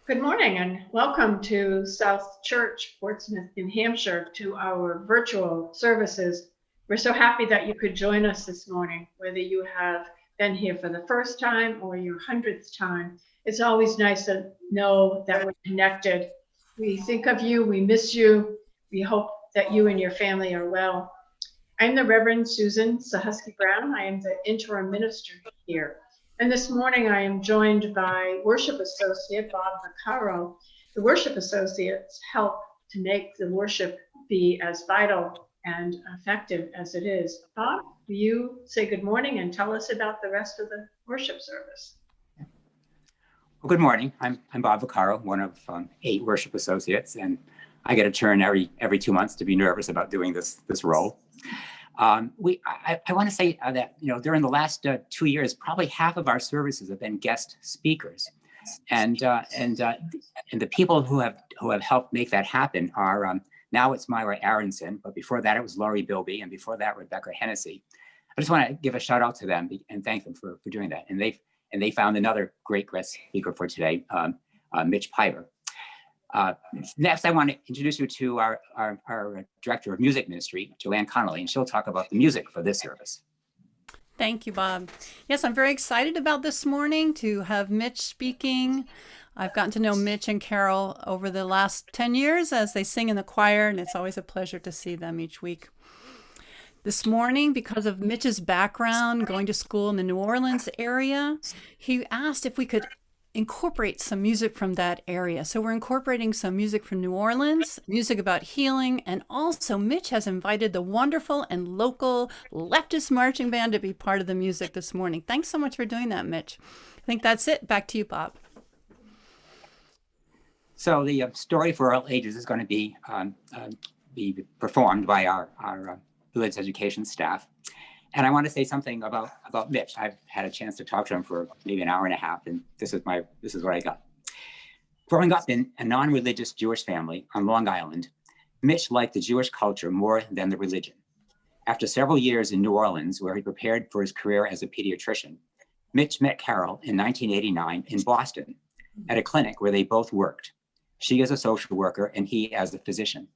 Good morning and welcome to South Church, Portsmouth, New Hampshire, to our virtual services. We're so happy that you could join us this morning, whether you have been here for the first time or your 100th time. It's always nice to know that we're connected. We think of you, we miss you. We hope that you and your family are well. I'm the Reverend Susan Suchocki Brown. I am the interim minister here. And this morning I am joined by Worship Associate Bob Vaccaro. The Worship Associates help to make the worship be as vital and effective as it is. Bob, will you say good morning and tell us about the rest of the worship service? Well, good morning. I'm Bob Vaccaro, one of 8 worship associates, and I get a turn every 2 months to be nervous about doing this role. I want to say that during the last 2 years, probably half of our services have been guest speakers, and the people who have helped make that happen are now it's Myra Aronson, but before that it was Laurie Bilby, and before that Rebecca Hennessy. I just want to give a shout out to them and thank them for doing that. And they found another great guest speaker for today, Mitch Pivor. Next, I want to introduce you to our Director of Music Ministry, Joanne Connolly, and she'll talk about the music for this service. Thank you, Bob. Yes, I'm very excited about this morning to have Mitch speaking. I've gotten to know Mitch and Carol over the last 10 years as they sing in the choir, and it's always a pleasure to see them each week. This morning, because of Mitch's background, going to school in the New Orleans area, he asked if we could incorporate some music from that area. So we're incorporating some music from New Orleans, music about healing, and also Mitch has invited the wonderful and local Leftist marching band to be part of the music this morning. Thanks so much for doing that, Mitch. I think that's it. Back to you, Bob. So the story for all ages is going to be performed by our religious education staff. And I want to say something about Mitch. I've had a chance to talk to him for maybe an hour and a half, and this is what I got Growing up in a non-religious Jewish family on Long Island, Mitch liked the Jewish culture more than the religion. After several years in New Orleans, where he prepared for his career as a pediatrician, Mitch met Carol in 1989 in Boston at a clinic where they both worked, she as a social worker and he as a physician.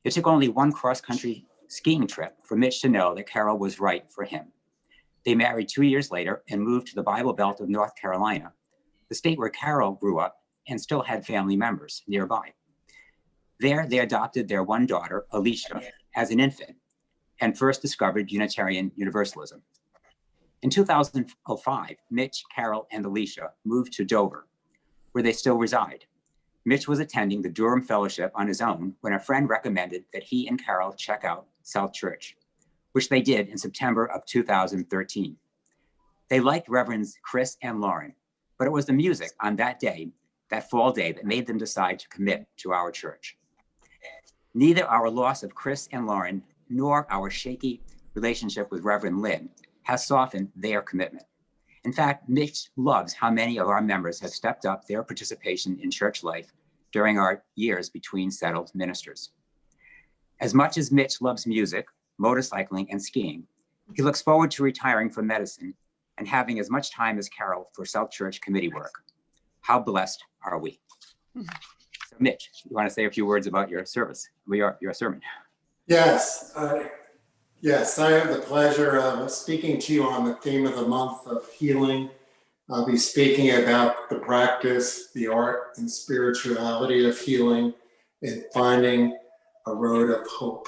It took only one cross-country skiing trip for Mitch to know that Carol was right for him. They married 2 years later and moved to the Bible Belt of North Carolina, the state where Carol grew up and still had family members nearby. There, they adopted their one daughter, Alicia, as an infant and first discovered Unitarian Universalism. In 2005, Mitch, Carol, and Alicia moved to Dover, where they still reside. Mitch was attending the Durham Fellowship on his own when a friend recommended that he and Carol check out South Church, which they did in September of 2013. They liked Reverends Chris and Lauren, but it was the music on that day, that fall day, that made them decide to commit to our church. Neither our loss of Chris and Lauren nor our shaky relationship with Reverend Lynn has softened their commitment. In fact, Mitch loves how many of our members have stepped up their participation in church life during our years between settled ministers. As much as Mitch loves music, motorcycling, and skiing, he looks forward to retiring from medicine and having as much time as Carol for South Church committee work. How blessed are we? So Mitch, you want to say a few words about your service, your sermon? Yes, yes, I have the pleasure of speaking to you on the theme of the month of healing. I'll be speaking about the practice, the art, and spirituality of healing and finding a road of hope.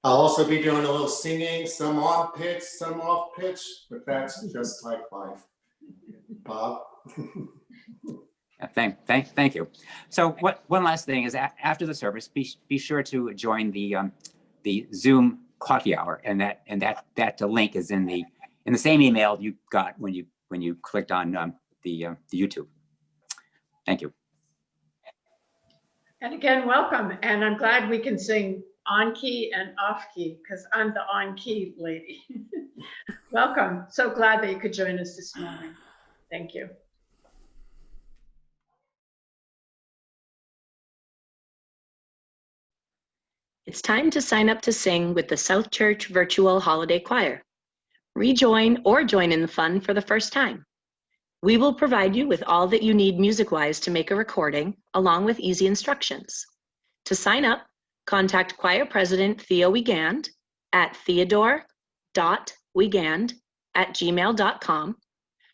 I'll also be doing a little singing, some on pitch, some off pitch, but that's just like life. Bob? Thank you. So one last thing is after the service, be sure to join the Zoom coffee hour, and that link is in the same email you got when you clicked on the YouTube. Thank you. And again, welcome. And I'm glad we can sing on key and off key because I'm the on key lady. Welcome. So glad that you could join us this morning. Thank you. It's time to sign up to sing with the South Church Virtual Holiday Choir. Rejoin or join in the fun for the first time. We will provide you with all that you need music-wise to make a recording, along with easy instructions. To sign up, contact Choir President Theo Wiegand at theodore.wiegand@gmail.com.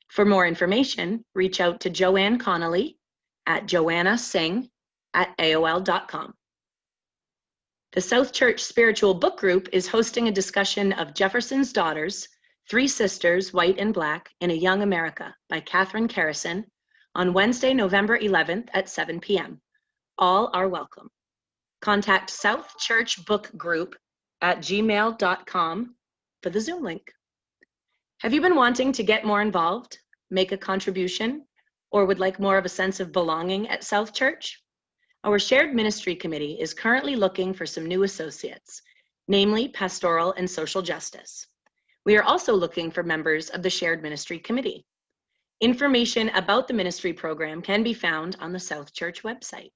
For more information, reach out to Joanne Connolly at joannasing@aol.com. The South Church Spiritual Book Group is hosting a discussion of Jefferson's Daughters, Three Sisters, White and Black, in a Young America by Catherine Carrison on Wednesday, November 11th at 7 p.m. All are welcome. Contact South Church Book Group at gmail.com for the Zoom link. Have you been wanting to get more involved, make a contribution, or would like more of a sense of belonging at South Church? Our Shared Ministry Committee is currently looking for some new associates, namely Pastoral and Social Justice. We are also looking for members of the Shared Ministry Committee. Information about the ministry program can be found on the South Church website.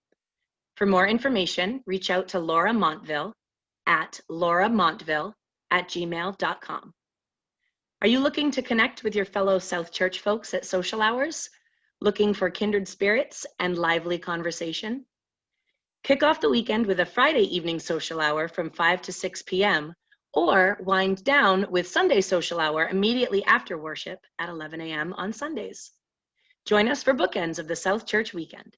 For more information, reach out to Laura Montville at lauramontville@gmail.com. Are you looking to connect with your fellow South Church folks at social hours? Looking for kindred spirits and lively conversation? Kick off the weekend with a Friday evening social hour from 5 to 6 p.m. or wind down with Sunday social hour immediately after worship at 11 a.m. on Sundays. Join us for bookends of the South Church weekend.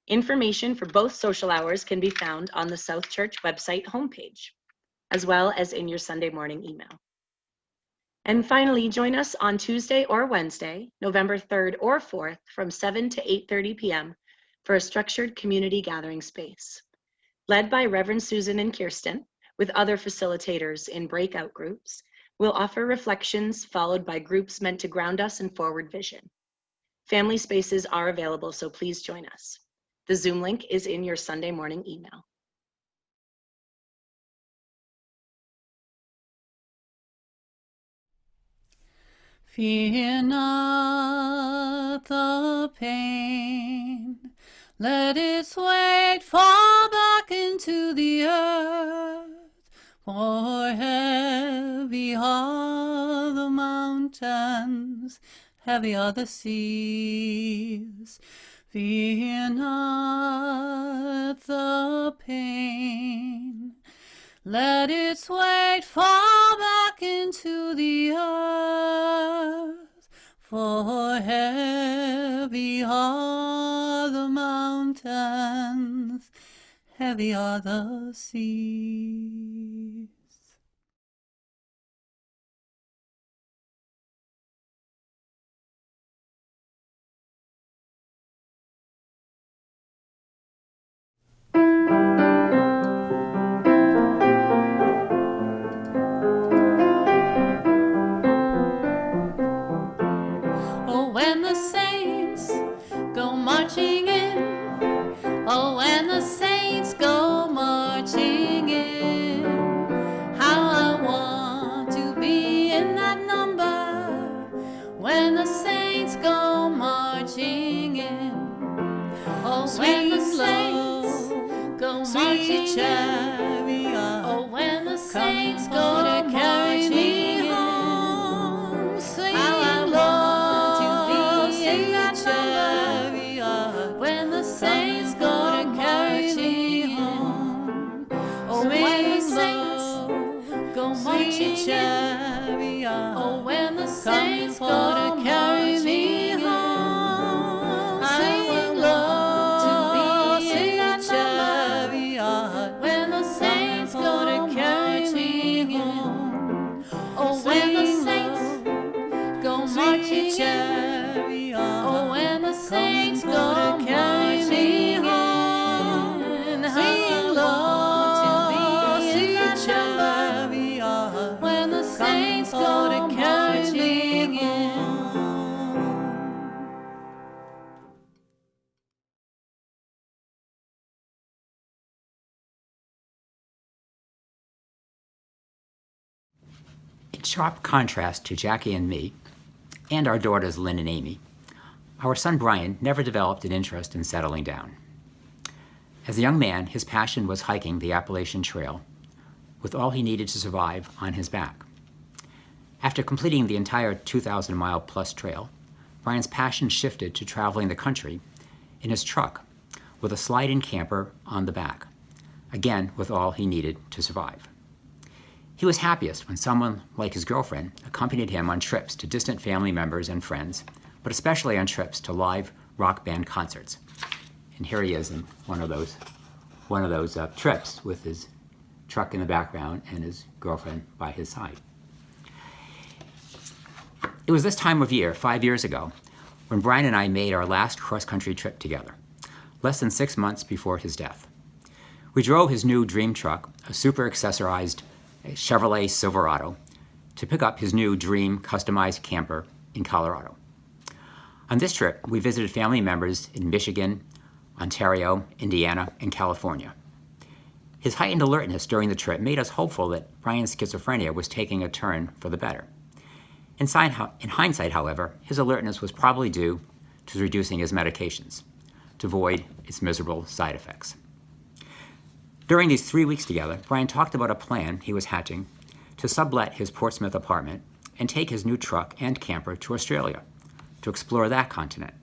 Information for both social hours can be found on the South Church website homepage, as well as in your Sunday morning email. And finally, join us on Tuesday or Wednesday, November 3rd or 4th from 7 to 8:30 p.m. for a structured community gathering space. Led by Reverend Susan and Kirsten, with other facilitators in breakout groups, we'll offer reflections followed by groups meant to ground us in forward vision. Family spaces are available, so please join us. The Zoom link is in your Sunday morning email. Fear not the pain, Let its weight fall back into the earth, for heavy are the mountains, heavy are the seas. Fear not the pain. Let its weight fall back into the earth, for heavy are the mountains, heavy are the seas. Oh, when the saints go marching in, oh, when the saints go marching in, how I want to be in that number, when the saints go marching in. Oh, when the saints go marching in, oh, when the saints go marching in, how I want to be in that number, when the saints go marching in. Oh, when the saints go marching in, oh, when the saints go marching in, sing low to be in that number, when the saints go marching in. Oh, when the saints go marching in, oh, when the saints go marching in, sing low to be in that number, when the saints go marching in. In sharp contrast to Jackie and me, and our daughters Lynn and Amy, our son Brian never developed an interest in settling down. As a young man, his passion was hiking the Appalachian Trail with all he needed to survive on his back. After completing the entire 2,000-mile-plus trail, Brian's passion shifted to traveling the country in his truck with a slide-in camper on the back, again with all he needed to survive. He was happiest when someone like his girlfriend accompanied him on trips to distant family members and friends, but especially on trips to live rock band concerts. And here he is in one of those trips with his truck in the background and his girlfriend by his side. It was this time of year, 5 years ago, when Brian and I made our last cross-country trip together, less than 6 months before his death. We drove his new dream truck, a super accessorized Chevrolet Silverado, to pick up his new dream customized camper in Colorado. On this trip, we visited family members in Michigan, Ontario, Indiana, and California. His heightened alertness during the trip made us hopeful that Brian's schizophrenia was taking a turn for the better. In hindsight, however, his alertness was probably due to reducing his medications to avoid its miserable side effects. During these 3 weeks together, Brian talked about a plan he was hatching to sublet his Portsmouth apartment and take his new truck and camper to Australia to explore that continent.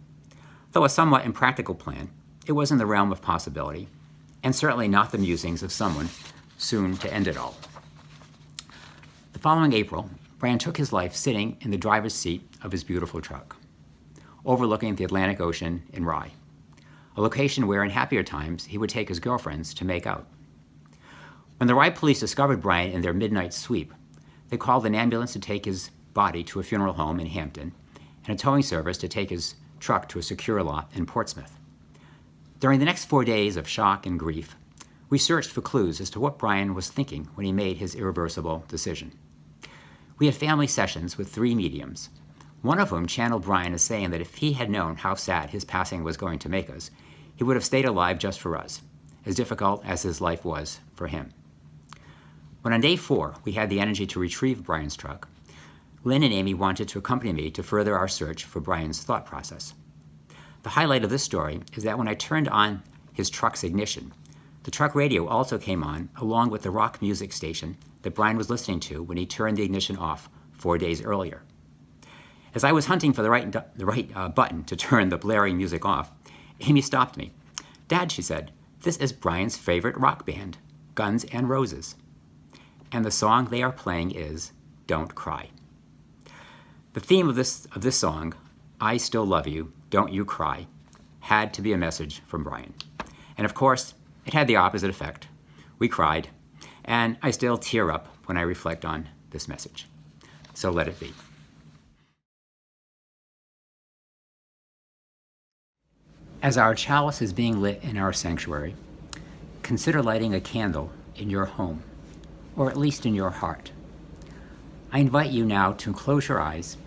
Though a somewhat impractical plan, it was in the realm of possibility, and certainly not the musings of someone soon to end it all. The following April, Brian took his life sitting in the driver's seat of his beautiful truck, overlooking the Atlantic Ocean in Rye, a location where in happier times he would take his girlfriends to make out. When the Rye police discovered Brian in their midnight sweep, they called an ambulance to take his body to a funeral home in Hampton and a towing service to take his truck to a secure lot in Portsmouth. During the next 4 days of shock and grief, we searched for clues as to what Brian was thinking when he made his irreversible decision. We had family sessions with 3 mediums, one of whom channeled Brian as saying that if he had known how sad his passing was going to make us, he would have stayed alive just for us, as difficult as his life was for him. When on day 4 we had the energy to retrieve Brian's truck, Lynn and Amy wanted to accompany me to further our search for Brian's thought process. The highlight of this story is that when I turned on his truck's ignition, the truck radio also came on along with the rock music station that Brian was listening to when he turned the ignition off 4 days earlier. As I was hunting for the right button to turn the blaring music off, Amy stopped me. "Dad," she said, "this is Brian's favorite rock band, Guns N' Roses. And the song they are playing is Don't Cry." The theme of this song, "I Still Love You, Don't You Cry," had to be a message from Brian. And of course, it had the opposite effect. We cried, and I still tear up when I reflect on this message. So let it be. As our chalice is being lit in our sanctuary, consider lighting a candle in your home, or at least in your heart. I invite you now to close your eyes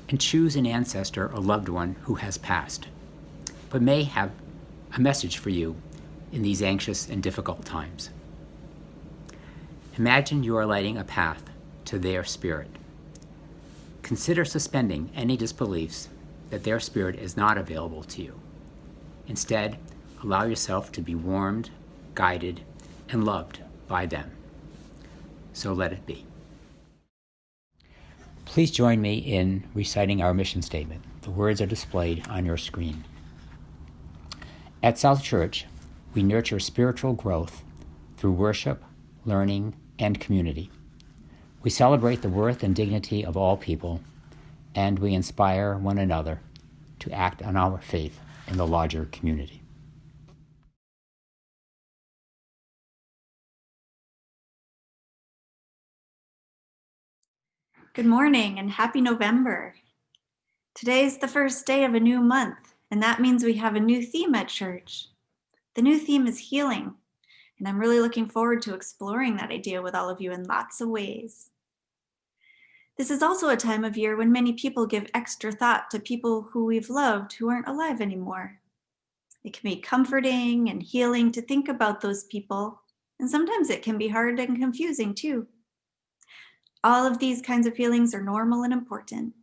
and choose an ancestor or loved one who has passed, but may have a message for you in these anxious and difficult times. Imagine you are lighting a path to their spirit. Consider suspending any disbeliefs that their spirit is not available to you. Instead, allow yourself to be warmed, guided, and loved by them. So let it be. Please join me in reciting our mission statement. The words are displayed on your screen. At South Church, we nurture spiritual growth through worship, learning, and community. We celebrate the worth and dignity of all people, and we inspire one another to act on our faith in the larger community. Good morning and happy November. Today is the first day of a new month, and that means we have a new theme at church. The new theme is healing, and I'm really looking forward to exploring that idea with all of you in lots of ways. This is also a time of year when many people give extra thought to people who we've loved who aren't alive anymore. It can be comforting and healing to think about those people, and sometimes it can be hard and confusing too. All of these kinds of feelings are normal and important.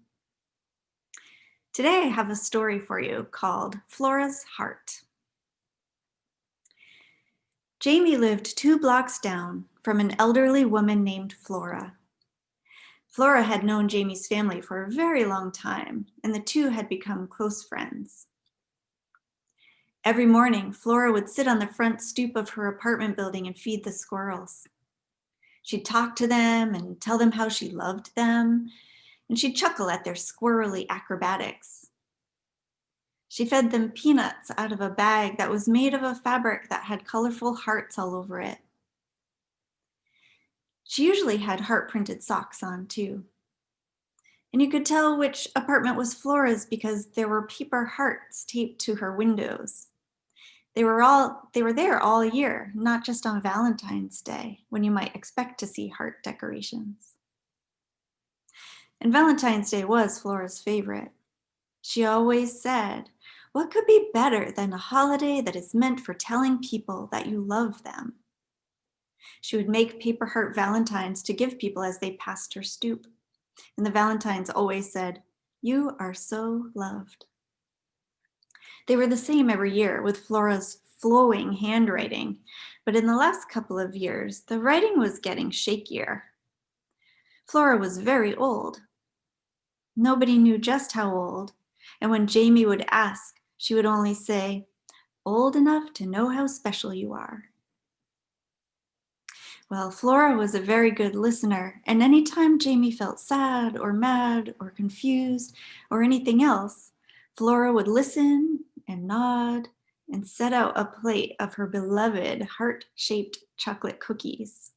Today I have a story for you called Flora's Heart. Jamie lived 2 blocks down from an elderly woman named Flora. Flora had known Jamie's family for a very long time, and the two had become close friends. Every morning, Flora would sit on the front stoop of her apartment building and feed the squirrels. She'd talk to them and tell them how she loved them, and she'd chuckle at their squirrely acrobatics. She fed them peanuts out of a bag that was made of a fabric that had colorful hearts all over it. She usually had heart-printed socks on too. And you could tell which apartment was Flora's because there were paper hearts taped to her windows. They were there all year, not just on Valentine's Day, when you might expect to see heart decorations. And Valentine's Day was Flora's favorite. She always said, "What could be better than a holiday that is meant for telling people that you love them?" She would make paper heart valentines to give people as they passed her stoop. And the valentines always said, "You are so loved." They were the same every year with Flora's flowing handwriting, but in the last couple of years, the writing was getting shakier. Flora was very old. Nobody knew just how old, and when Jamie would ask, she would only say, "Old enough to know how special you are." Well, Flora was a very good listener, and anytime Jamie felt sad or mad or confused or anything else, Flora would listen and nod and set out a plate of her beloved heart-shaped chocolate cookies.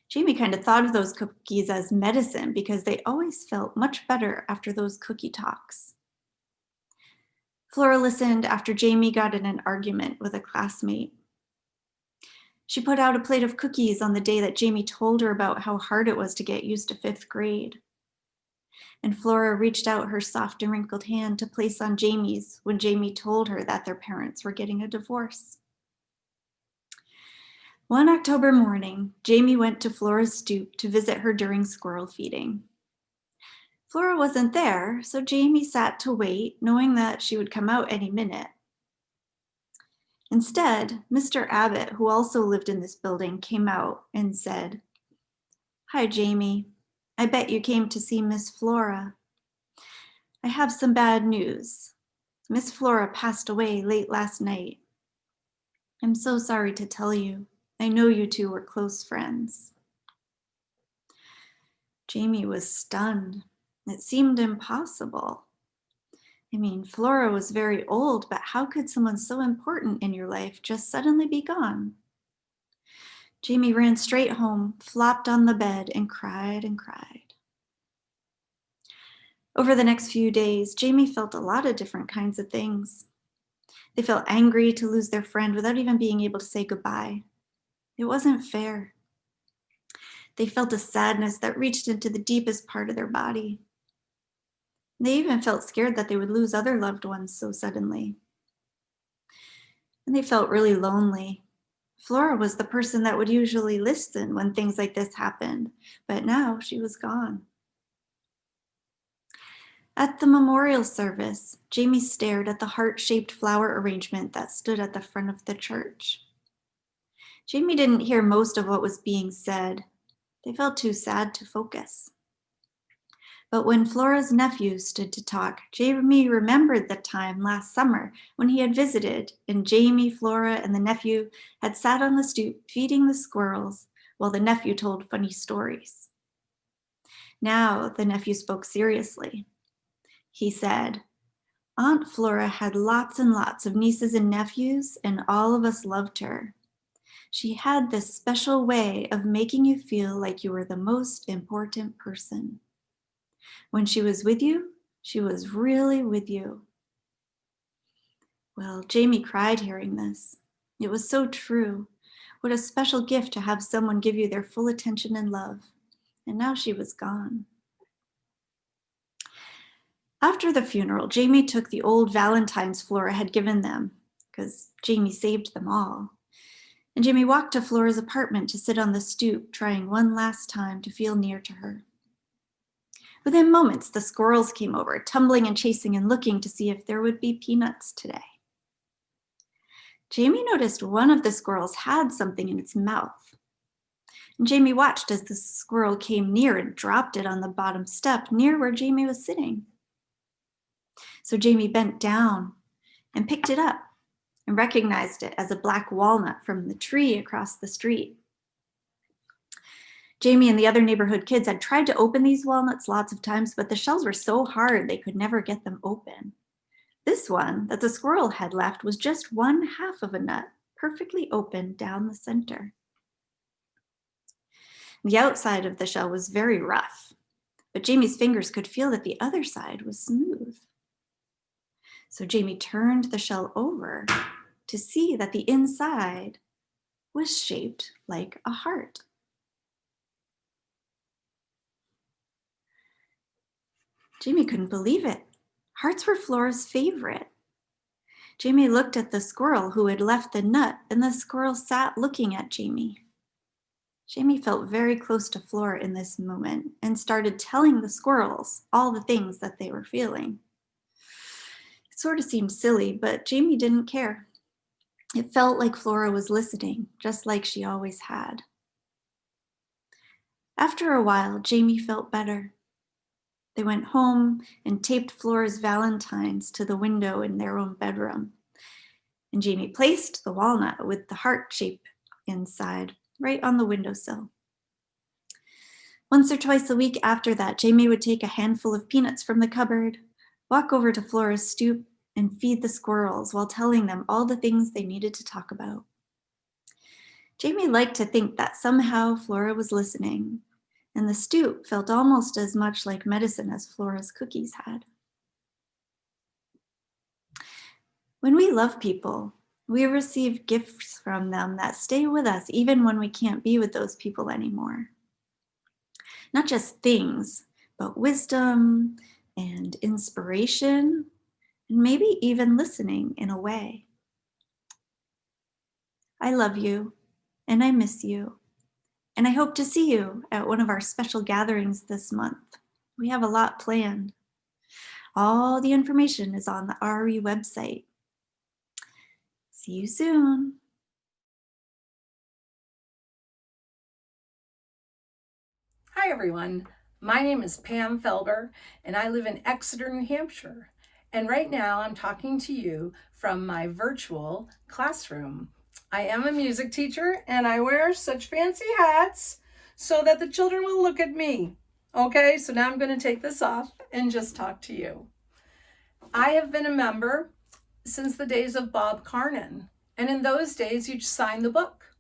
Jamie kind of thought of those cookies as medicine because they always felt much better after those cookie talks. Flora listened after Jamie got in an argument with a classmate. She put out a plate of cookies on the day that Jamie told her about how hard it was to get used to 5th grade. And Flora reached out her soft and wrinkled hand to place on Jamie's when Jamie told her that their parents were getting a divorce. One October morning, Jamie went to Flora's stoop to visit her during squirrel feeding. Flora wasn't there, so Jamie sat to wait, knowing that she would come out any minute. Instead, Mr. Abbott, who also lived in this building, came out and said, "Hi, Jamie. I bet you came to see Miss Flora. I have some bad news. Miss Flora passed away late last night. I'm so sorry to tell you. I know you two were close friends." Jamie was stunned. It seemed impossible. I mean, Flora was very old, but how could someone so important in your life just suddenly be gone? Jamie ran straight home, flopped on the bed, and cried and cried. Over the next few days, Jamie felt a lot of different kinds of things. They felt angry to lose their friend without even being able to say goodbye. It wasn't fair. They felt a sadness that reached into the deepest part of their body. They even felt scared that they would lose other loved ones so suddenly. And they felt really lonely. Flora was the person that would usually listen when things like this happened, but now she was gone. At the memorial service, Jamie stared at the heart-shaped flower arrangement that stood at the front of the church. Jamie didn't hear most of what was being said. They felt too sad to focus. But when Flora's nephew stood to talk, Jamie remembered the time last summer when he had visited, and Jamie, Flora, and the nephew had sat on the stoop feeding the squirrels while the nephew told funny stories. Now the nephew spoke seriously. He said, "Aunt Flora had lots and lots of nieces and nephews, and all of us loved her. She had this special way of making you feel like you were the most important person. When she was with you, she was really with you." Well, Jamie cried hearing this. It was so true. What a special gift to have someone give you their full attention and love. And now she was gone. After the funeral, Jamie took the old valentines Flora had given them, because Jamie saved them all. And Jamie walked to Flora's apartment to sit on the stoop, trying one last time to feel near to her. Within moments, the squirrels came over, tumbling and chasing and looking to see if there would be peanuts today. Jamie noticed one of the squirrels had something in its mouth. And Jamie watched as the squirrel came near and dropped it on the bottom step near where Jamie was sitting. So Jamie bent down and picked it up and recognized it as a black walnut from the tree across the street. Jamie and the other neighborhood kids had tried to open these walnuts lots of times, but the shells were so hard they could never get them open. This one that the squirrel had left was just one half of a nut, perfectly open down the center. The outside of the shell was very rough, but Jamie's fingers could feel that the other side was smooth. So Jamie turned the shell over to see that the inside was shaped like a heart. Jamie couldn't believe it. Hearts were Flora's favorite. Jamie looked at the squirrel who had left the nut, and the squirrel sat looking at Jamie. Jamie felt very close to Flora in this moment and started telling the squirrels all the things that they were feeling. It sort of seemed silly, but Jamie didn't care. It felt like Flora was listening, just like she always had. After a while, Jamie felt better. They went home and taped Flora's valentines to the window in their own bedroom. And Jamie placed the walnut with the heart shape inside right on the windowsill. Once or twice a week after that, Jamie would take a handful of peanuts from the cupboard, walk over to Flora's stoop, and feed the squirrels while telling them all the things they needed to talk about. Jamie liked to think that somehow Flora was listening, and the stoop felt almost as much like medicine as Flora's cookies had. When we love people, we receive gifts from them that stay with us even when we can't be with those people anymore. Not just things, but wisdom and inspiration, and maybe even listening in a way. I love you, and I miss you, and I hope to see you at one of our special gatherings this month We have a lot planned. All the information is on the RE website. See you soon. Hi everyone, my name is Pam Felber and I live in Exeter, New Hampshire. And right now I'm talking to you from my virtual classroom. I am a music teacher and I wear such fancy hats so that the children will look at me. Okay, so now I'm going to take this off and just talk to you. I have been a member since the days of Bob Carnan, and in those days you'd sign the book.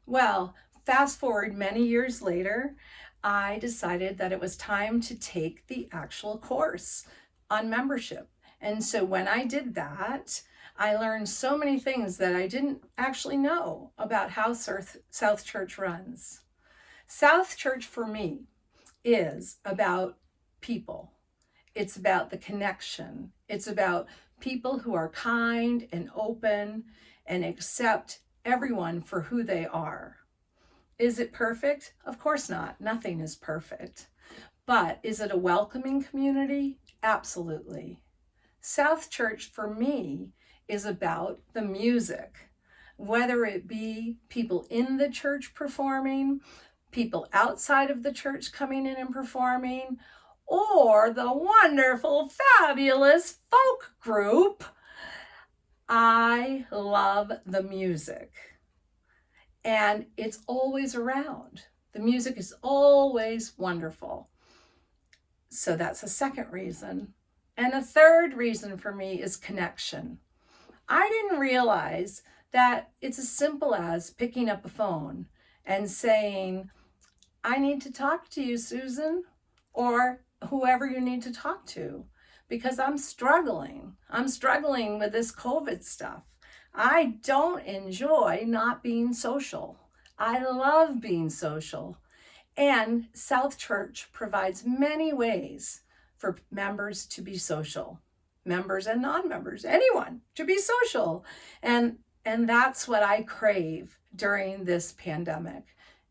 Well, fast forward many years later, I decided that it was time to take the actual course on membership. And so when I did that, I learned so many things that I didn't actually know about how South Church runs. South Church for me is about people. It's about the connection. It's about people who are kind and open and accept everyone for who they are. Is it perfect? Of course not. Nothing is perfect. But is it a welcoming community? Absolutely. South Church for me is about the music, whether it be people in the church performing, people outside of the church coming in and performing, or the wonderful, fabulous folk group. I love the music. And it's always around. The music is always wonderful. So that's a second reason. And a third reason for me is connection. I didn't realize that it's as simple as picking up a phone and saying, I need to talk to you, Susan, or whoever you need to talk to, because I'm struggling. I'm struggling with this COVID stuff. I don't enjoy not being social. I love being social. And South Church provides many ways for members to be social, members and non-members, anyone to be social. And that's what I crave during this pandemic,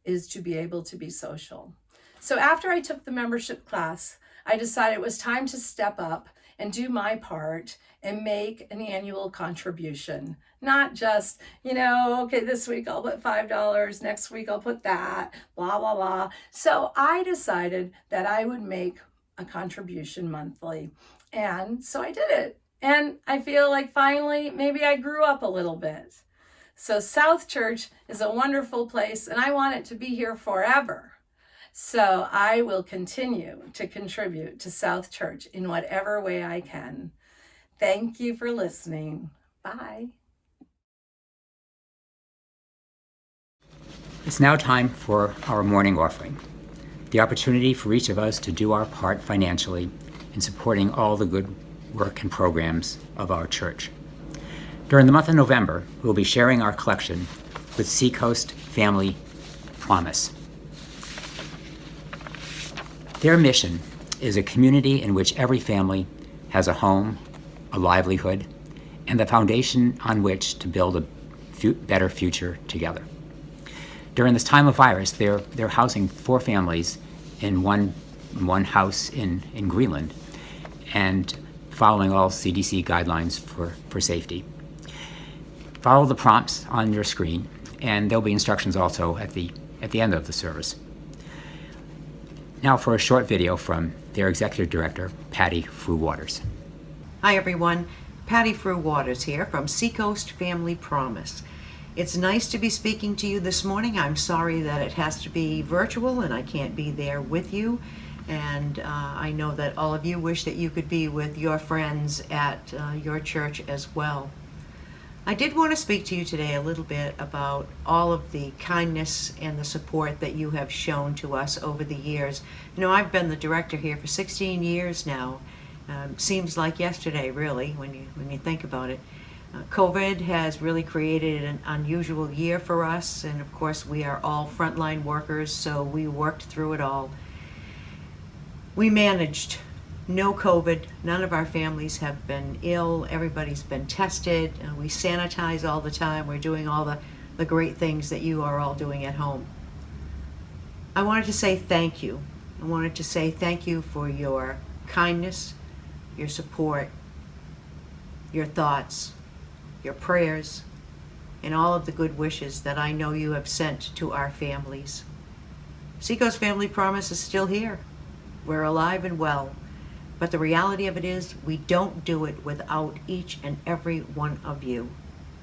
is to be able to be social. So after I took the membership class, I decided it was time to step up and do my part and make an annual contribution. Not just, okay, this week I'll put $5, next week I'll put that, blah, blah, blah. So I decided that I would make a contribution monthly. And so I did it. And I feel like finally, maybe I grew up a little bit. So South Church is a wonderful place and I want it to be here forever. So I will continue to contribute to South Church in whatever way I can. Thank you for listening. Bye. It's now time for our morning offering, the opportunity for each of us to do our part financially in supporting all the good work and programs of our church. During the month of November, we'll be sharing our collection with Seacoast Family Promise. Their mission is a community in which every family has a home, a livelihood, and the foundation on which to build a better future together. During this time of virus, they're housing 4 families in one house in Greenland and following all CDC guidelines for safety. Follow the prompts on your screen, and there'll be instructions also at the end of the service. Now for a short video from their executive director, Patti Frew-Waters. Hi everyone, Patti Frew-Waters here from Seacoast Family Promise. It's nice to be speaking to you this morning. I'm sorry that it has to be virtual and I can't be there with you. And I know that all of you wish that you could be with your friends at your church as well. I did want to speak to you today a little bit about all of the kindness and the support that you have shown to us over the years. I've been the director here for 16 years now. Seems like yesterday, really, when you think about it. COVID has really created an unusual year for us, and of course we are all frontline workers, so we worked through it all. We managed. No COVID, none of our families have been ill, everybody's been tested, we sanitize all the time, we're doing all the great things that you are all doing at home. I wanted to say thank you I wanted to say thank you for your kindness, your support, your thoughts, your prayers, and all of the good wishes that I know you have sent to our families. Seacoast Family Promise is still here. We're alive and well, but the reality of it is we don't do it without each and every one of you,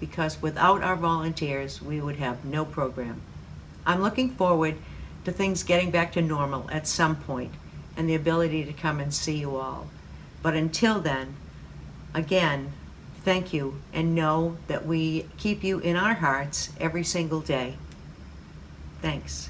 because without our volunteers, we would have no program. I'm looking forward to things getting back to normal at some point and the ability to come and see you all. But until then, again, thank you, and know that we keep you in our hearts every single day. Thanks.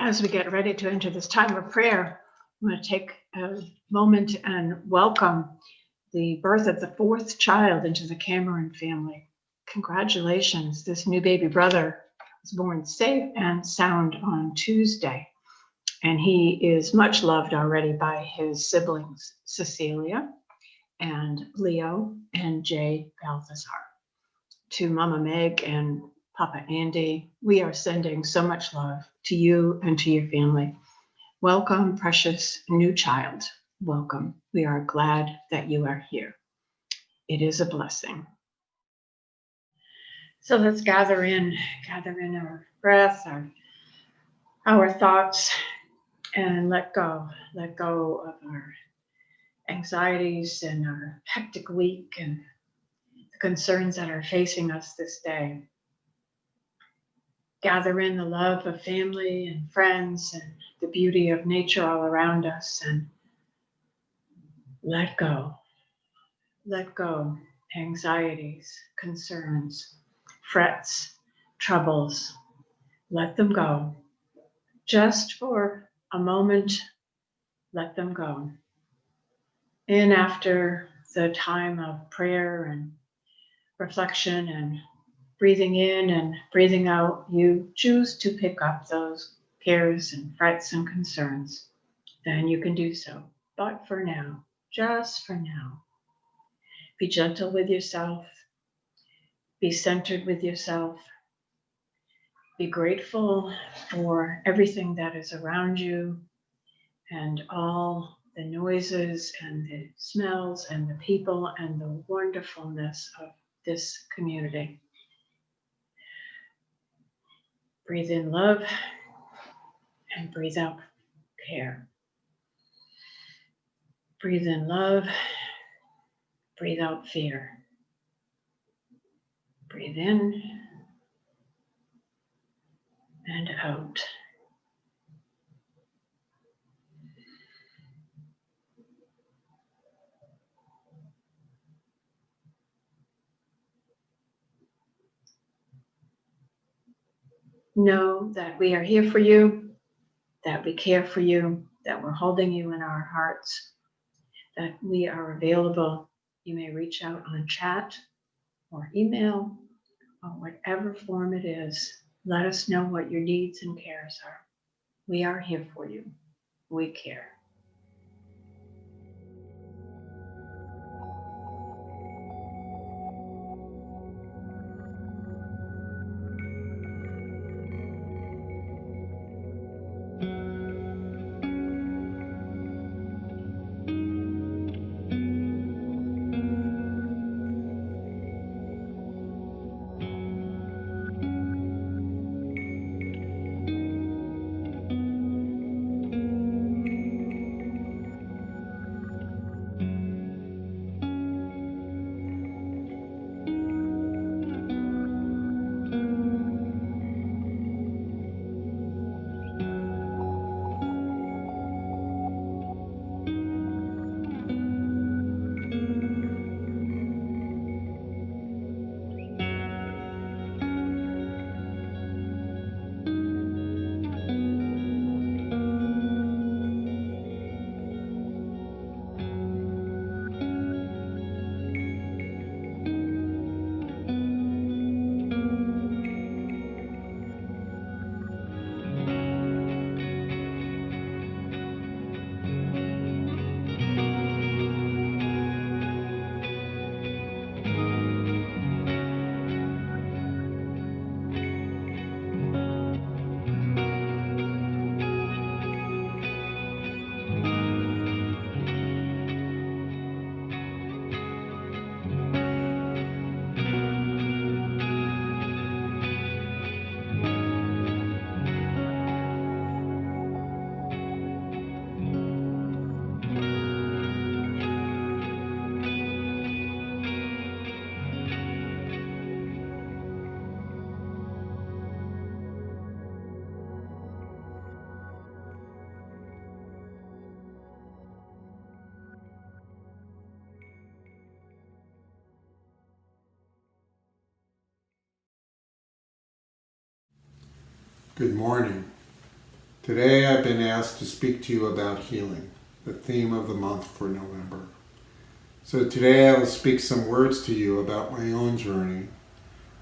As we get ready to enter this time of prayer, I'm going to take a moment and welcome the birth of the fourth child into the Cameron family. Congratulations, this new baby brother was born safe and sound on Tuesday, and he is much loved already by his siblings, Cecilia and Leo and Jay Balthazar. To Mama Meg and Papa Andy, we are sending so much love to you and to your family. Welcome, precious new child. Welcome. We are glad that you are here. It is a blessing. So let's gather in our breath, our thoughts, and let go of our anxieties and our hectic week and the concerns that are facing us this day. Gather in the love of family and friends and the beauty of nature all around us, and let go. Let go anxieties, concerns, frets, troubles. Let them go. Just for a moment, let them go. And after the time of prayer and reflection and breathing in and breathing out, you choose to pick up those cares and frets and concerns, then you can do so. But for now, just for now, be gentle with yourself, be centered with yourself, be grateful for everything that is around you, and all the noises and the smells and the people and the wonderfulness of this community. Breathe in love and breathe out care. Breathe in love, breathe out fear. Breathe in and out. Know that we are here for you, that we care for you, that we're holding you in our hearts, that we are available. You may reach out on chat or email or whatever form it is. Let us know what your needs and cares are. We are here for you. We care. Good morning. Today I've been asked to speak to you about healing, the theme of the month for November. So today I will speak some words to you about my own journey,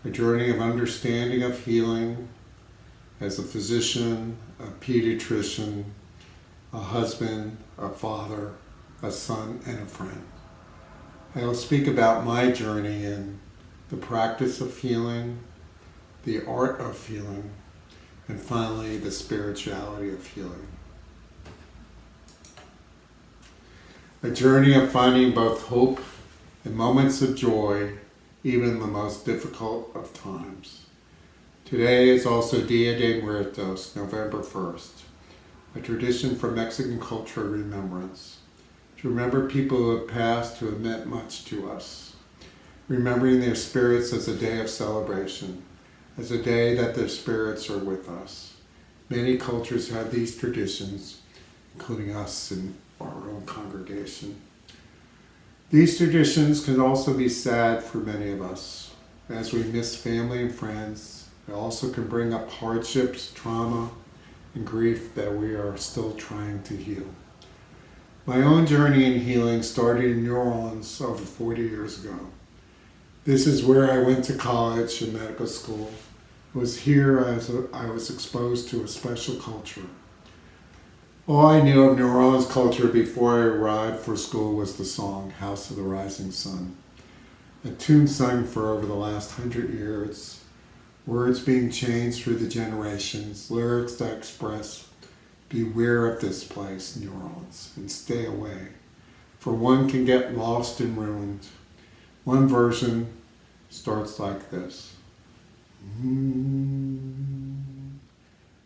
a journey of understanding of healing as a physician, a pediatrician, a husband, a father, a son, and a friend. I will speak about my journey in the practice of healing, the art of healing, and finally, the spirituality of healing. A journey of finding both hope and moments of joy, even in the most difficult of times. Today is also Dia de Muertos, November 1st, a tradition from Mexican culture of remembrance, to remember people who have passed who have meant much to us, remembering their spirits as a day of celebration, as a day that their spirits are with us. Many cultures have these traditions, including us in our own congregation. These traditions can also be sad for many of us. As we miss family and friends, it also can bring up hardships, trauma, and grief that we are still trying to heal. My own journey in healing started in New Orleans over 40 years ago. This is where I went to college and medical school. It was here I was exposed to a special culture. All I knew of New Orleans culture before I arrived for school was the song, House of the Rising Sun. A tune sung for over the last 100 years, words being changed through the generations, lyrics that express Beware of this place, New Orleans, and stay away, for one can get lost and ruined. One version starts like this.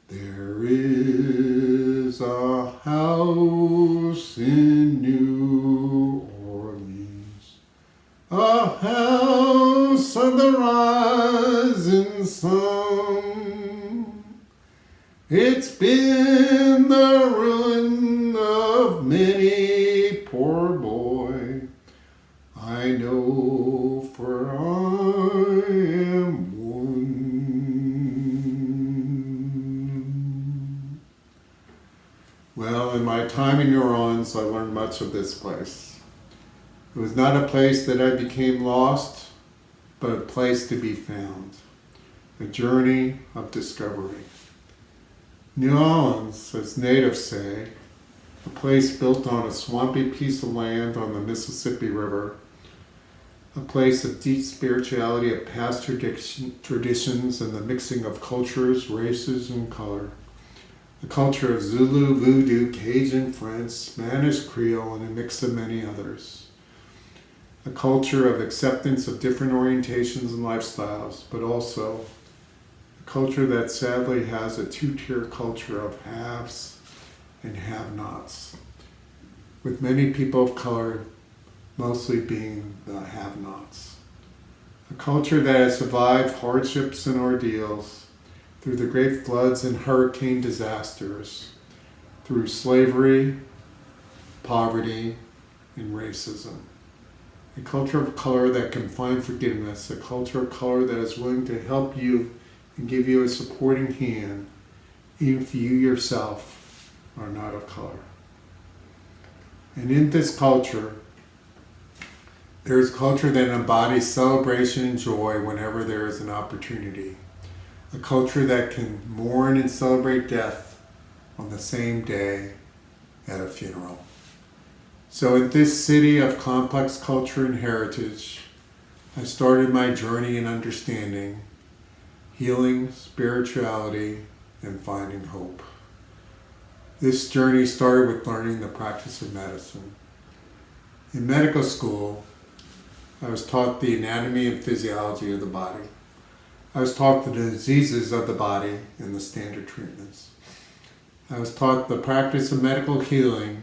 There is a house in New Orleans, a house on the rising sun. It's been the ruin of many poor boy. I know, for I am one. Well, in my time in New Orleans, I learned much of this place. It was not a place that I became lost, but a place to be found. A journey of discovery. New Orleans, as natives say, a place built on a swampy piece of land on the Mississippi River, a place of deep spirituality, of past traditions and the mixing of cultures, races, and color. A culture of Zulu, Voodoo, Cajun, French, Spanish, Creole, and a mix of many others. A culture of acceptance of different orientations and lifestyles, but also a culture that sadly has a two-tier culture of haves and have-nots, with many people of color mostly being the have-nots. A culture that has survived hardships and ordeals through the great floods and hurricane disasters, through slavery, poverty, and racism. A culture of color that can find forgiveness, a culture of color that is willing to help you and give you a supporting hand, even if you yourself are not of color. And in this culture, there is culture that embodies celebration and joy whenever there is an opportunity. A culture that can mourn and celebrate death on the same day at a funeral. So in this city of complex culture and heritage, I started my journey in understanding, healing, spirituality, and finding hope. This journey started with learning the practice of medicine. In medical school, I was taught the anatomy and physiology of the body. I was taught the diseases of the body and the standard treatments. I was taught the practice of medical healing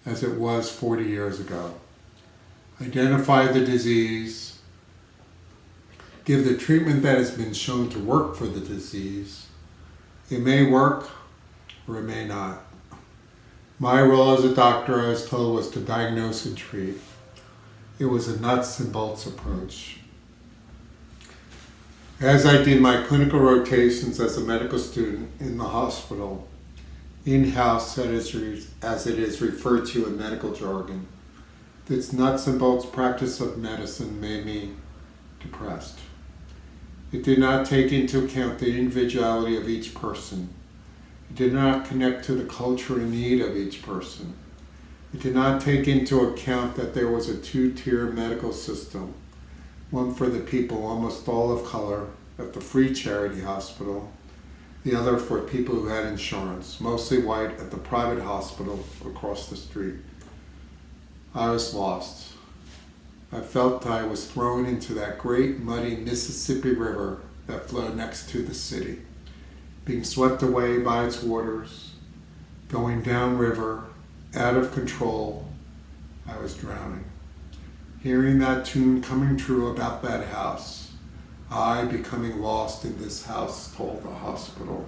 as it was 40 years ago. Identify the disease, give the treatment that has been shown to work for the disease. It may work or it may not. My role as a doctor, I was told, was to diagnose and treat. It was a nuts and bolts approach. As I did my clinical rotations as a medical student in the hospital, in-house as it is referred to in medical jargon, this nuts and bolts practice of medicine made me depressed. It did not take into account the individuality of each person. It did not connect to the culture and need of each person. It did not take into account that there was a two-tier medical system, one for the people, almost all of color, at the free charity hospital, the other for people who had insurance, mostly white, at the private hospital across the street. I was lost. I felt I was thrown into that great muddy Mississippi River that flowed next to the city, being swept away by its waters, going downriver, out of control. I was drowning. Hearing that tune coming true about that house, I becoming lost in this house called the hospital.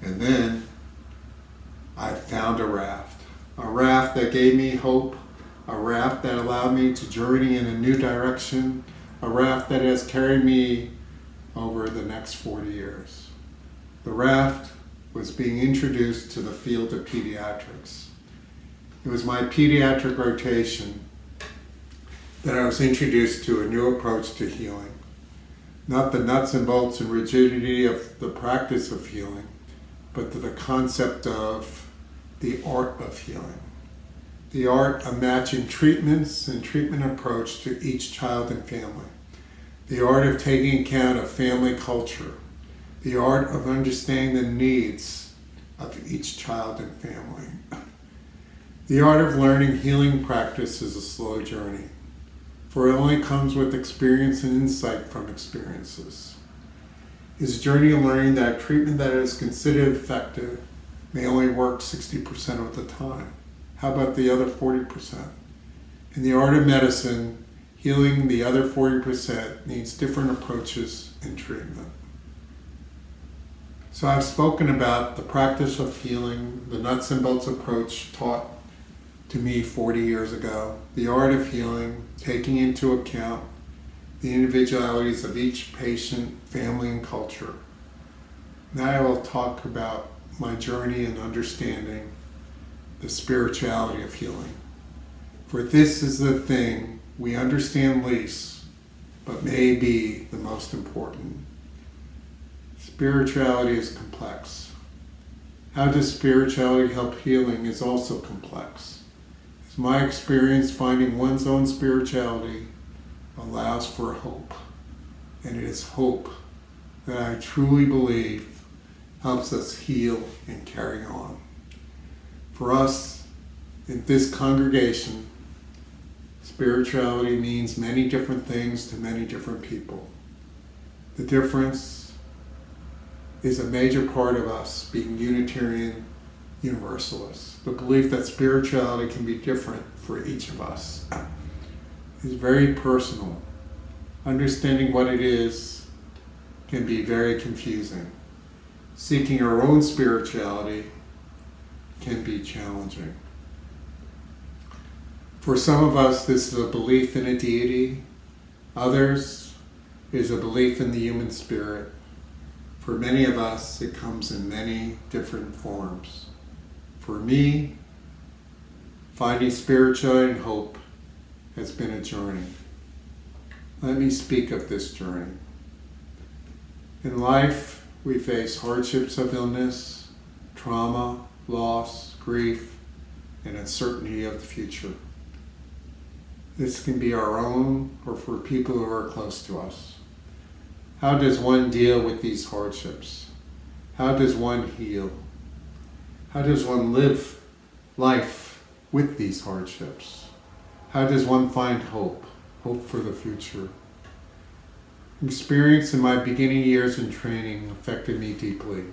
And then I found a raft that gave me hope, a raft that allowed me to journey in a new direction, a raft that has carried me over the next 40 years. The raft was being introduced to the field of pediatrics. It was my pediatric rotation that I was introduced to a new approach to healing. Not the nuts and bolts and rigidity of the practice of healing, but to the concept of the art of healing. the art of matching treatments and treatment approach to each child and family, the art of taking account of family culture, the art of understanding the needs of each child and family. The art of learning healing practice is a slow journey, for it only comes with experience and insight from experiences. It's a journey of learning that treatment that is considered effective may only work 60% of the time. How about the other 40%? In the art of medicine, healing the other 40% needs different approaches and treatment. So I've spoken about the practice of healing, the nuts and bolts approach taught to me 40 years ago, the art of healing, taking into account the individualities of each patient, family, and culture. Now I will talk about my journey in understanding the spirituality of healing. For this is the thing we understand least, but may be the most important. Spirituality is complex. How does spirituality help healing is also complex. It's my experience finding one's own spirituality allows for hope. And it is hope that I truly believe helps us heal and carry on. For us, in this congregation, spirituality means many different things to many different people. The difference is a major part of us being Unitarian Universalists. The belief that spirituality can be different for each of us is very personal. Understanding what it is can be very confusing. Seeking our own spirituality can be challenging. For some of us, this is a belief in a deity. Others is a belief in the human spirit. For many of us, it comes in many different forms. For me, finding spirituality and hope has been a journey. Let me speak of this journey. In life, we face hardships of illness, trauma, loss, grief, and uncertainty of the future. This can be our own or for people who are close to us. How does one deal with these hardships? How does one heal? How does one live life with these hardships? How does one find hope for the future? Experience in my beginning years in training affected me deeply.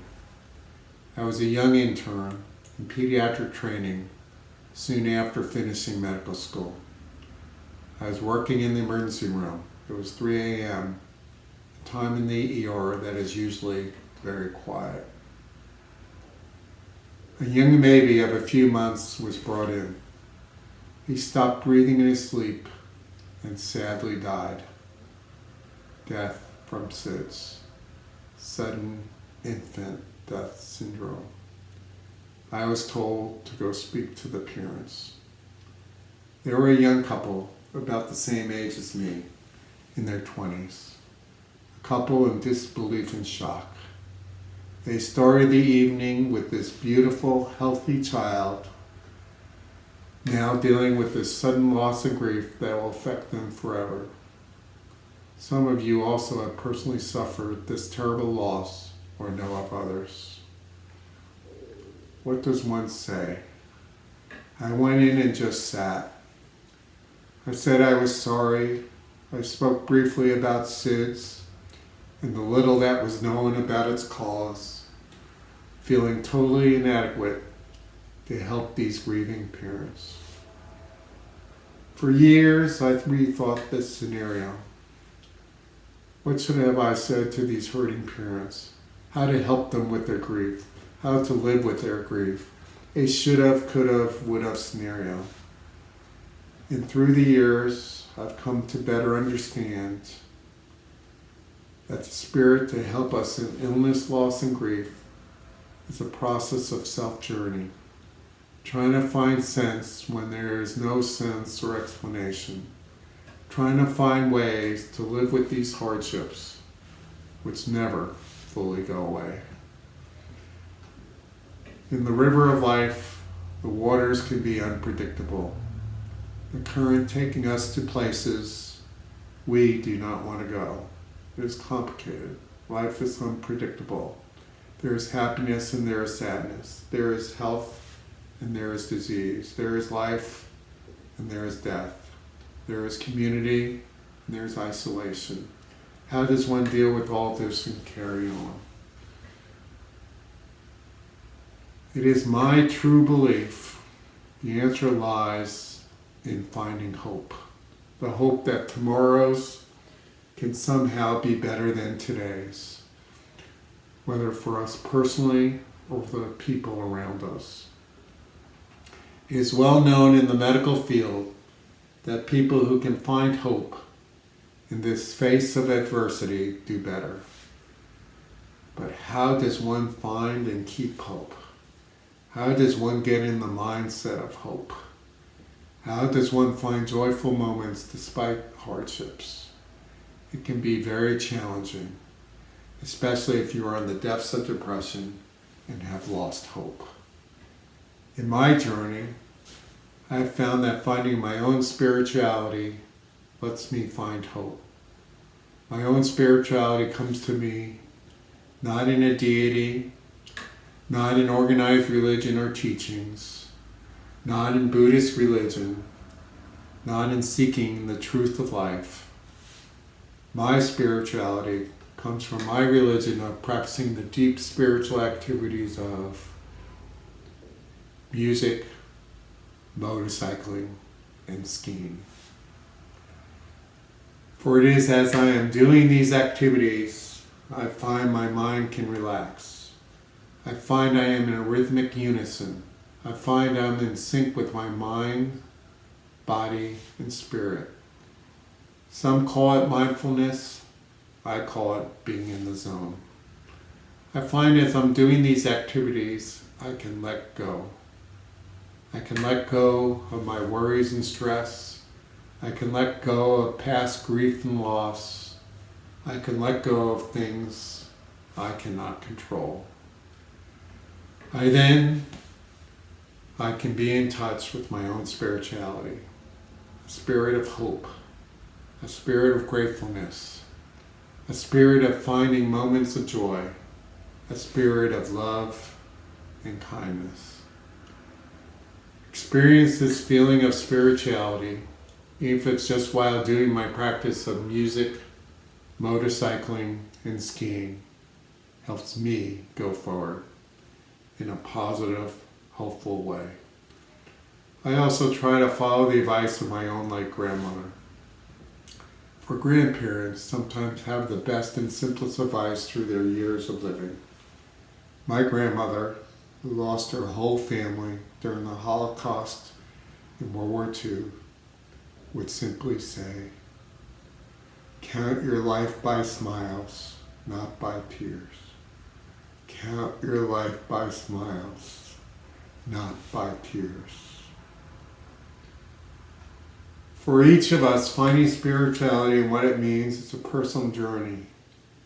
I was a young intern in pediatric training soon after finishing medical school. I was working in the emergency room. It was 3 a.m., a time in the ER that is usually very quiet. A young baby of a few months was brought in. He stopped breathing in his sleep and sadly died. Death from SIDS, sudden infant death syndrome. I was told to go speak to the parents. They were a young couple, about the same age as me, in their 20s. A couple in disbelief and shock. They started the evening with this beautiful, healthy child, now dealing with this sudden loss and grief that will affect them forever. Some of you also have personally suffered this terrible loss or know of others. What does one say? I went in and just sat. I said I was sorry. I spoke briefly about SIDS and the little that was known about its cause, feeling totally inadequate to help these grieving parents. For years, I rethought this scenario. What should have I said to these hurting parents? How to help them with their grief? How to live with their grief? A should have, could have, would have scenario. And through the years, I've come to better understand that the spirit to help us in illness, loss, and grief is a process of self-journey, trying to find sense when there is no sense or explanation, trying to find ways to live with these hardships, which never fully go away. In the river of life, The waters can be unpredictable. The current taking us to places we do not want to go. It is complicated. Life is unpredictable. There is happiness and there is sadness. There is health and there is disease. There is life and there is death. There is community and there is isolation. How does one deal with all this and carry on? It is my true belief the answer lies in finding hope. The hope that tomorrow's can somehow be better than today's, whether for us personally or for the people around us. It is well known in the medical field that people who can find hope in this face of adversity do better. But how does one find and keep hope? How does one get in the mindset of hope? How does one find joyful moments despite hardships? It can be very challenging, especially if you are in the depths of depression and have lost hope. In my journey, I have found that finding my own spirituality lets me find hope. My own spirituality comes to me not in a deity, not in organized religion or teachings, not in Buddhist religion, not in seeking the truth of life. My spirituality comes from my religion of practicing the deep spiritual activities of music, motorcycling, and skiing. For it is as I am doing these activities, I find my mind can relax. I find I am in a rhythmic unison. I find I'm in sync with my mind, body, and spirit. Some call it mindfulness. I call it being in the zone. I find as I'm doing these activities, I can let go. I can let go of my worries and stress. I can let go of past grief and loss. I can let go of things I cannot control. I can be in touch with my own spirituality, a spirit of hope, a spirit of gratefulness, a spirit of finding moments of joy, a spirit of love and kindness. Experience this feeling of spirituality, even if it's just while doing my practice of music, motorcycling, and skiing, helps me go forward in a positive, hopeful way. I also try to follow the advice of my own late grandmother. For grandparents sometimes have the best and simplest advice through their years of living. My grandmother, who lost her whole family during the Holocaust in World War II, would simply say, "Count your life by smiles, not by tears. Count your life by smiles, not by tears." For each of us, finding spirituality and what it means is a personal journey.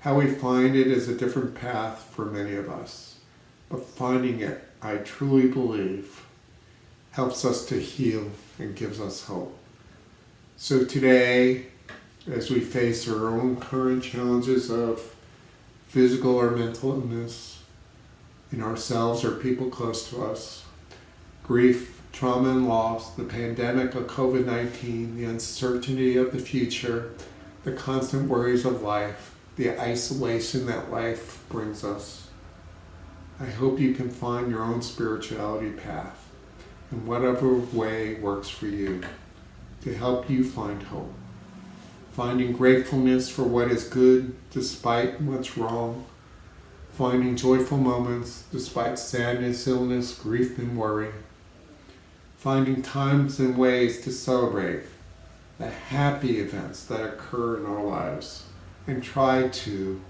How we find it is a different path for many of us. But finding it, I truly believe, helps us to heal and gives us hope. So today, as we face our own current challenges of physical or mental illness in ourselves or people close to us, grief, trauma and loss, the pandemic of COVID-19, the uncertainty of the future, the constant worries of life, the isolation that life brings us. I hope you can find your own spirituality path in whatever way works for you to help you find hope. Finding gratefulness for what is good despite what's wrong. Finding joyful moments despite sadness, illness, grief, and worry. Finding times and ways to celebrate the happy events that occur in our lives and try to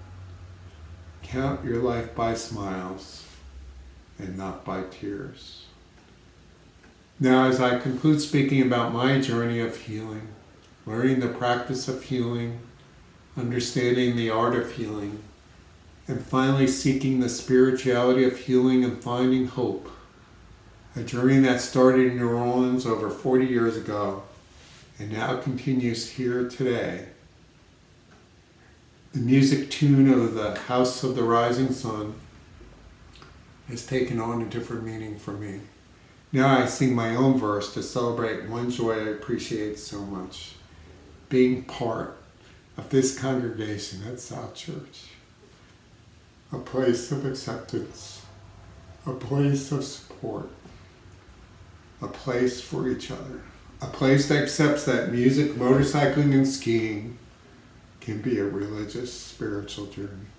count your life by smiles and not by tears. Now, as I conclude speaking about my journey of healing, learning the practice of healing, understanding the art of healing, and finally seeking the spirituality of healing and finding hope, a journey that started in New Orleans over 40 years ago and now continues here today. The music tune of the House of the Rising Sun has taken on a different meaning for me. Now I sing my own verse to celebrate one joy I appreciate so much, being part of this congregation at South Church, a place of acceptance, a place of support, a place for each other, a place that accepts that music, motorcycling, and skiing can be a religious, spiritual journey.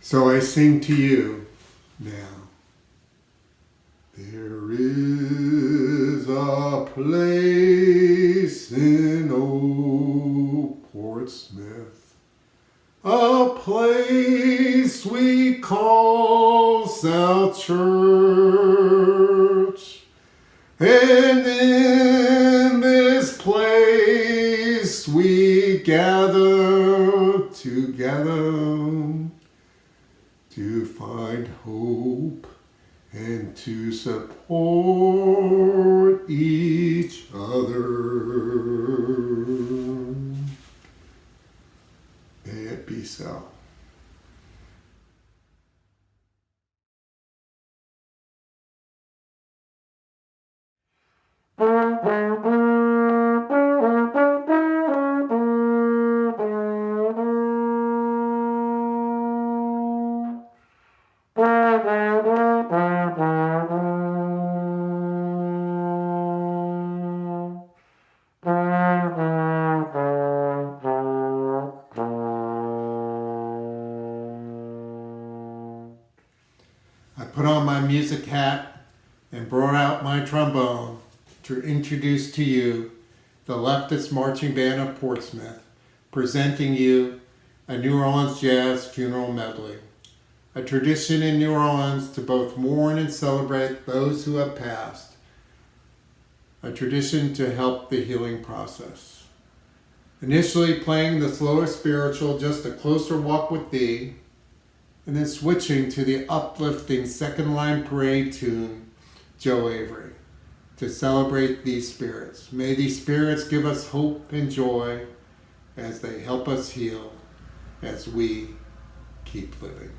So I sing to you now. There is a place in old Portsmouth, a place we call South Church, and in this place we gather together to find hope and to support each other. May it be so. Music hat and brought out my trombone to introduce to you the Leftist Marching Band of Portsmouth, presenting you a New Orleans Jazz Funeral Medley, a tradition in New Orleans to both mourn and celebrate those who have passed, a tradition to help the healing process. Initially playing the slower spiritual, Just a Closer Walk with Thee, and then switching to the uplifting second line parade tune, Joe Avery, to celebrate these spirits. May these spirits give us hope and joy as they help us heal as we keep living.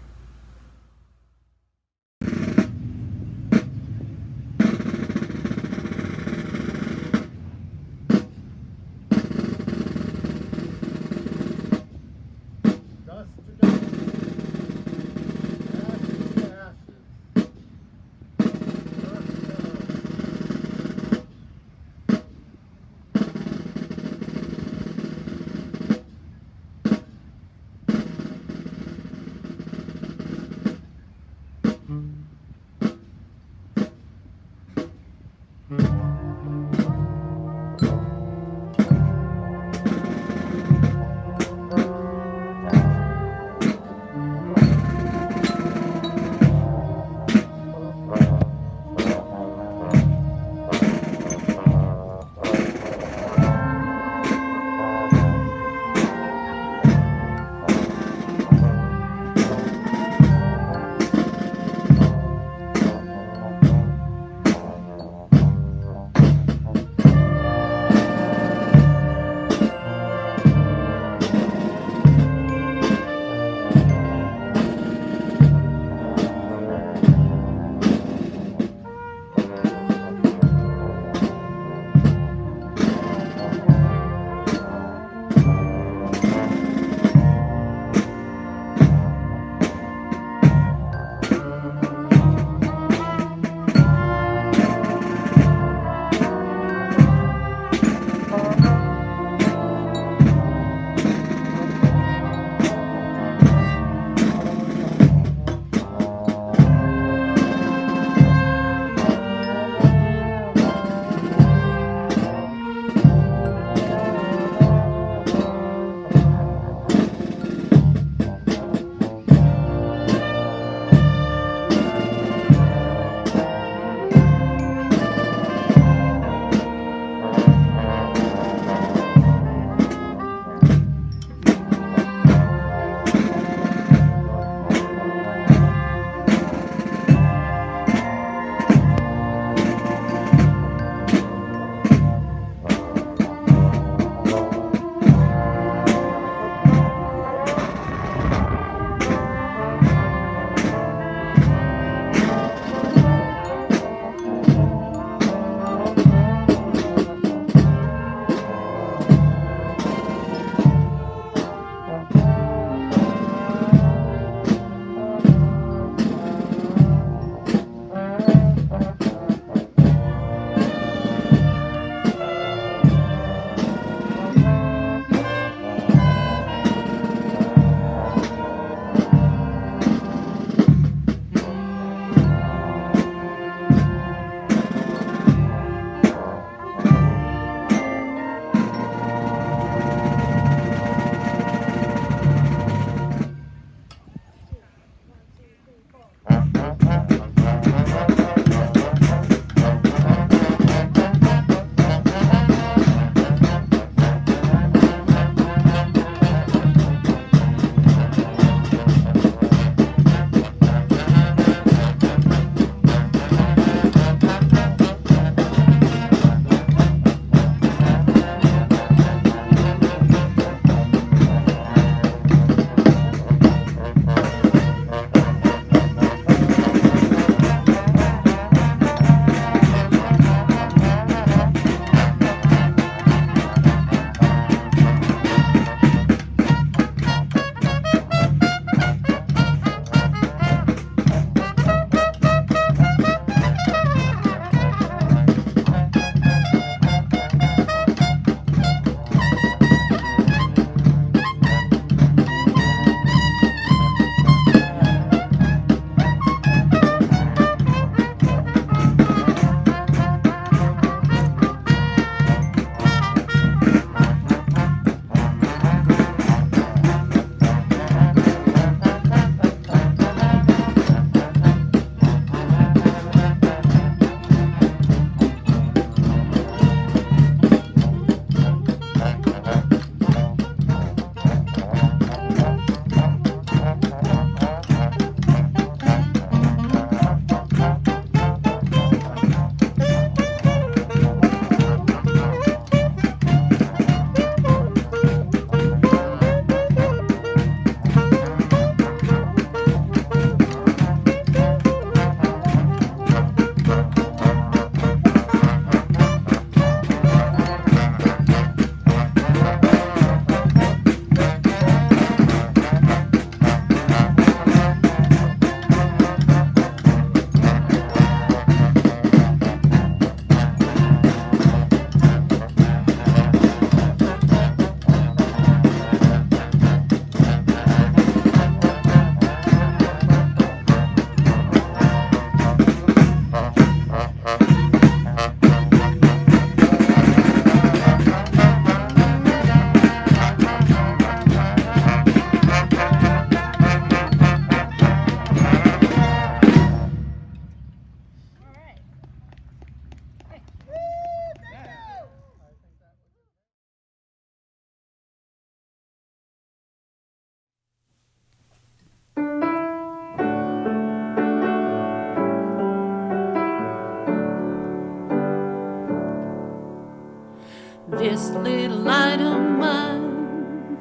this little light of mine.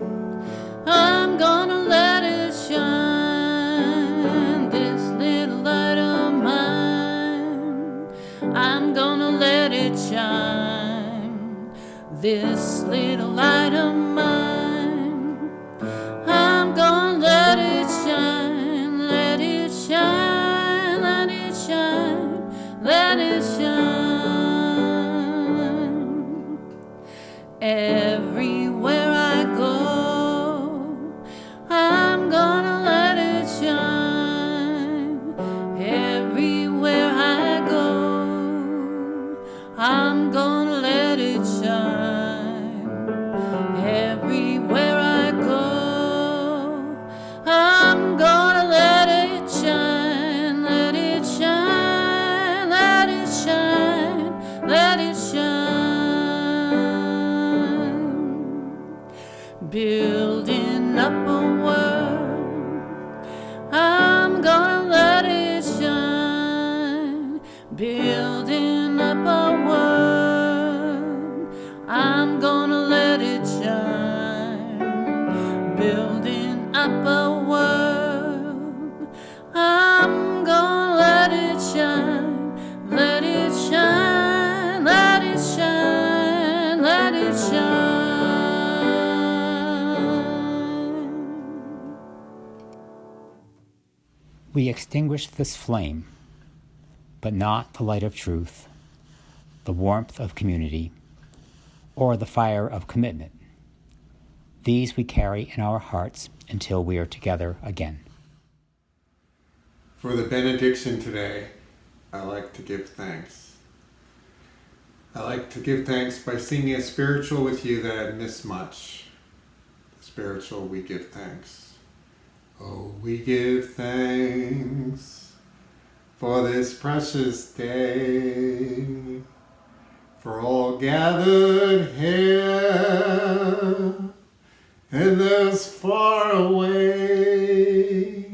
I'm gonna let it shine. This little light of mine. I'm gonna let it shine. This little light of mine. I'm gonna let it shine. Let it shine. Let it shine. Let it shine. Everywhere I go, I'm gonna let it shine. Everywhere I go, I'm gonna let it shine. Everywhere I go, I'm gonna let it shine. Let it shine. Let it shine. Let it shine. Building up a world, I'm gonna let it shine. Building up a world, I'm gonna let it shine. Building up a world, I'm gonna let it shine. Let it shine. Let it shine. Let it shine. We extinguish this flame, but not the light of truth, the warmth of community, or the fire of commitment. These we carry in our hearts until we are together again. For the benediction today, I like to give thanks. I like to give thanks by singing a spiritual with you that I miss much. The spiritual, we give thanks. Oh, we give thanks for this precious day, for all gathered here and those far away,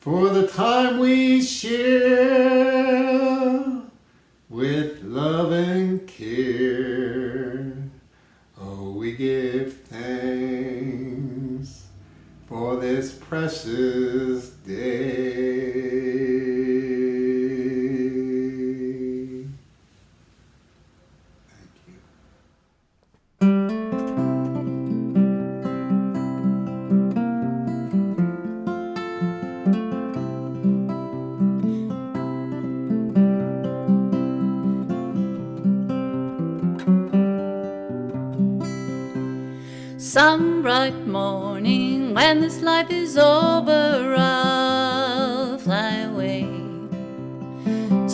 for the time we share with love and care. Oh, we give thanks for this precious day. Thank you. Some bright morning when this life is over, I'll fly away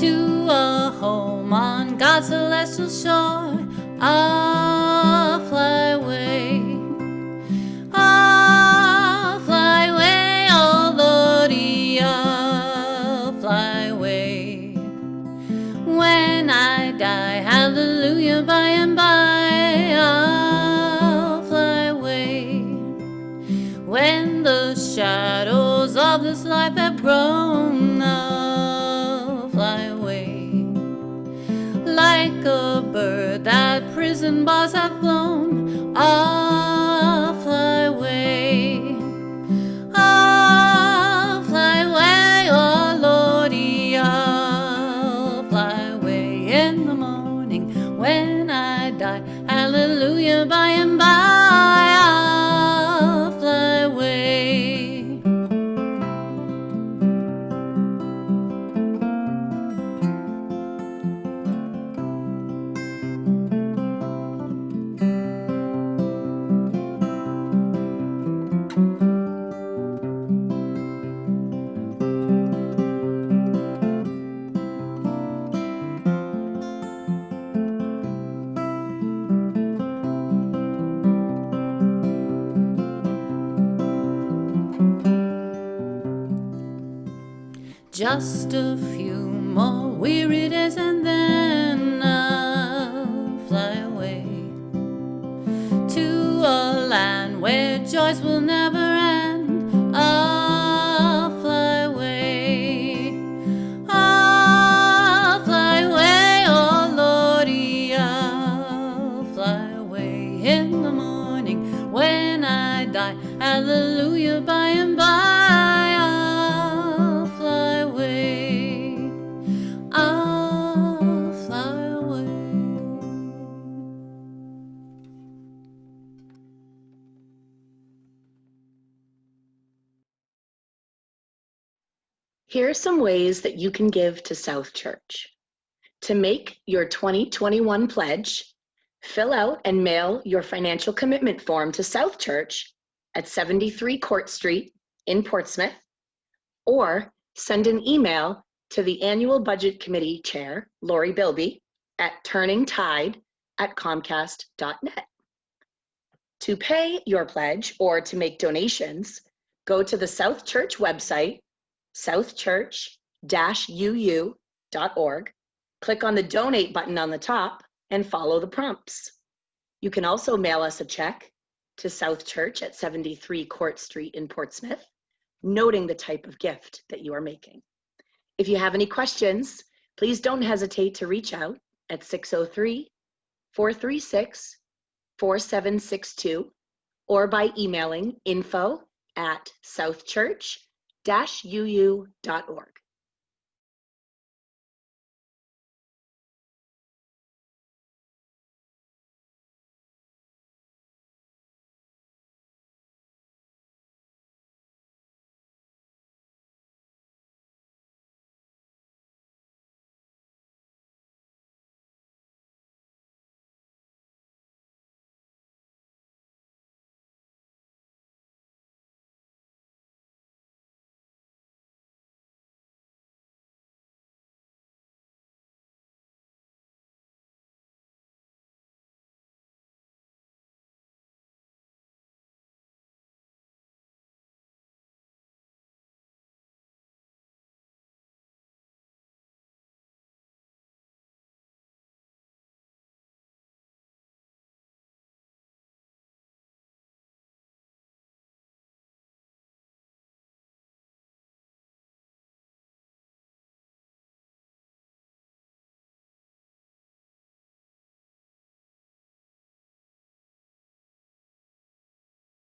to a home on God's celestial shore. I'll fly away. I'll fly away, oh Lordy, I'll fly away. When I die, hallelujah, by and by, I'll fly away. When the shadows of this life have grown, I'll fly away. Like a bird that prison bars have flown, I'll fly away. I'll fly away, oh Lordy, I'll fly away in the morning when I die. Hallelujah, by and by, I'll fly away. Just a few more weary days and then I'll fly away to a land where joys will never end. I'll fly away. I'll fly away, oh Lordy, I'll fly away. Here are some ways that you can give to South Church. To make your 2021 pledge, fill out and mail your financial commitment form to South Church at 73 Court Street in Portsmouth, or send an email to the Annual Budget Committee Chair, Lori Bilby, at turningtide@comcast.net. To pay your pledge or to make donations, go to the South Church website, southchurch-uu.org, click on the donate button on the top, and follow the prompts. You can also mail us a check to South Church at 73 Court Street in Portsmouth, noting the type of gift that you are making. If you have any questions, please don't hesitate to reach out at 603-436-4762 or by emailing info@southchurch-uu.org.